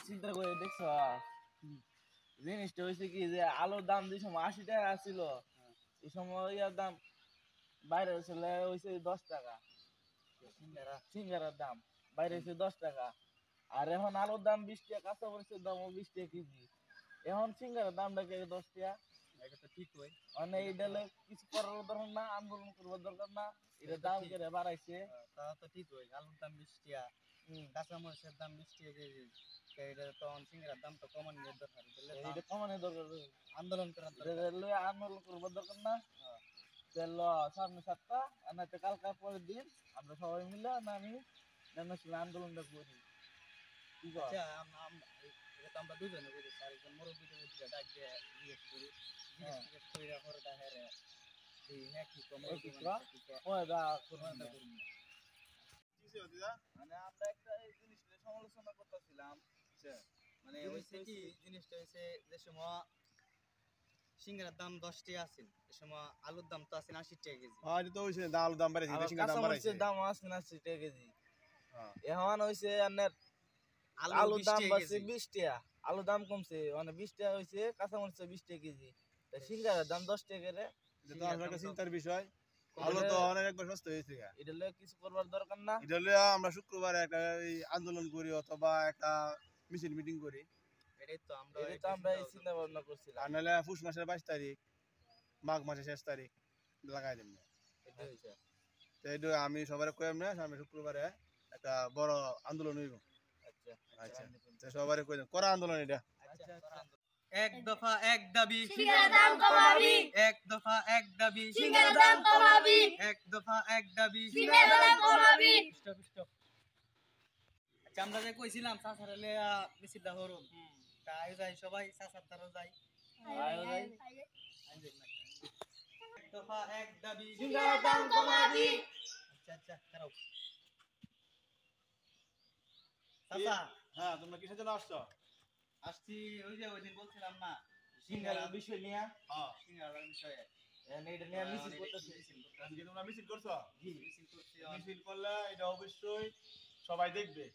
চিন্তা করে দেখছ জিনিসটা হয়েছে কি যে আলুর দাম যে সময় ৮০ টাকা ছিল এই সময় ইয়ার দাম বাইরে হয়েছে 10 টাকা। সিঙ্গারার দাম বাইরে হয়েছে 10 টাকা। আর এখন আলুর দাম 20 টাকা, কাঁচা মরিচের দামও 20 টাকা কেজি। এখন সিঙ্গারার দামটা কে 10 টাকা? এটা তো ঠিক হয়। মানে এইটা কিছু করার দরকার না, আন্দোলন করবার দরকার না, এটা দাম করে বাড়াইছে। তা তো ঠিক হয়, আলুর দাম 20 টাকা, কাঁচা মরিচের দাম 20 টাকা কেজি। এটা তখন সিঙ্গারার দাম তো কমানোর দরকার। এটা কমানোর দরকার, আন্দোলন করার দরকার। আন্দোলন করবার দরকার না। তেল সামনে 7টা আনাতে কালকা পরের দিন আমরা সবাই মিলে না আমি আন্দোলনটা করি। আচ্ছা, এটা তো আমরা দুজনে করি, আরেকজন মুরব্বী ডাক দিয়ে জিজ্ঞেস করি, জিজ্ঞেস করে পরে দেখা হ্যাঁ কি মানে আমরা একটা এই জিনিসটা সমালোচনা করতেছিলাম। মানে হয়েছে কি, জিনিসটা হয়েছে যে সময় সিঙ্গারার দাম 10 টাকা আছে, এই সময় আলুর দাম তো আছে 80 টাকা কেজি। হ্যাঁ, এটা তো হইছে আলুর দাম বাড়াইছে, সিঙ্গারার দাম বাড়াইছে। দাম আছে 80 টাকা কেজি। এখন হইছে আপনার আলুর দাম বাড়ছে 20 টাকা, আলুর দাম কমছে মানে 20 টাকা হইছে, কাঁচা মরিচ 20 টাকা কেজি। তা সিঙ্গারার দাম 10 টাকা করে। এটা তো আসলে একটা চিন্তার বিষয়। আলু তো অনেক একবার সস্তা হয়েছে। এটা লয়ে কিছু করবার দরকার না। এটা লয়ে আমরা শুক্রবারে একটা আন্দোলন করি অথবা একটা মিছিল মিটিং করি। এটাই তো আমরা এই চিন্তা ভাবনা করছিলাম। আর নাহলে পুষ মাসের 22 তারিখ, মাঘ মাসের 6 তারিখ লাগাই দেব। এটা আমি সবারে কইম না, সামনে শুক্রবারে একটা বড় আন্দোলন হইব। আচ্ছা, সবারে কই দেন করা আন্দোলন এটা। এক দফা এক দাবি, সিঙ্গারার দাম কমাবি। এক দফা এক দাবি, সিঙ্গারার দাম কমাবি। এক দফা এক দাবি, সিঙ্গারার দাম কমাবি। আচ্ছা, আমরা যে কইছিলাম চাচারে মিছিলটা হরুন, তাই যাই সবাই চাচার দ্বারা যাই। এক দফা এক দাবি, সিঙ্গারার দাম কমাবি। আচ্ছা খারাপ চাচা। হ্যাঁ, তোমরা কিসের জন্য আসছো? আসছি ওই যে ওইদিন বলছিলাম না, সিঙ্গারার বিষয় নিয়ে। হ্যাঁ, সিঙ্গারার বিষয়ে এটা নিয়ে মিছিল করতেছি। আজকে তোমরা মিছিল করছো? জি, মিছিল করছি। মিছিল করলে এটা অবশ্যই সবাই দেখবে।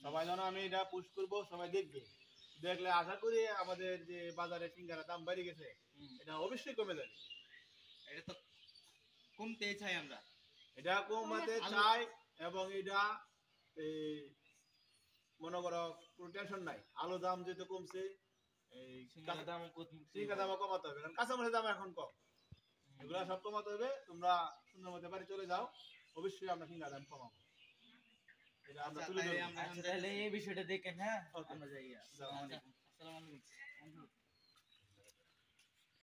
সবাই যেন আমি এটা পুশ করব, সবাই দেখবে। দেখলে আশা করি আমাদের যে বাজারে সিঙ্গারা দাম বেড়ে গেছে, এটা অবশ্যই কমে যাবে। এটা তো কমতেই চাই আমরা, এটা কমাতে চাই। এবং এটা মনে করো কোনো টেনশন নাই, আলু দাম যেহেতু কমছে, এই সিঙ্গারার দাম সিঙ্গারার দাম কমাতে হবে, কারণ কাঁচামরিচের দাম এখন কম। এগুলা সব কমাতে হবে। তোমরা সুন্দর মতো বাড়ি চলে যাও, অবশ্যই আমরা সিঙ্গারার দাম কমাবো। এটা আমরা তুলে ধরবো। তাহলে এই বিষয়টা দেখেন। হ্যাঁ, আমরা যাই। আসসালামু আলাইকুম।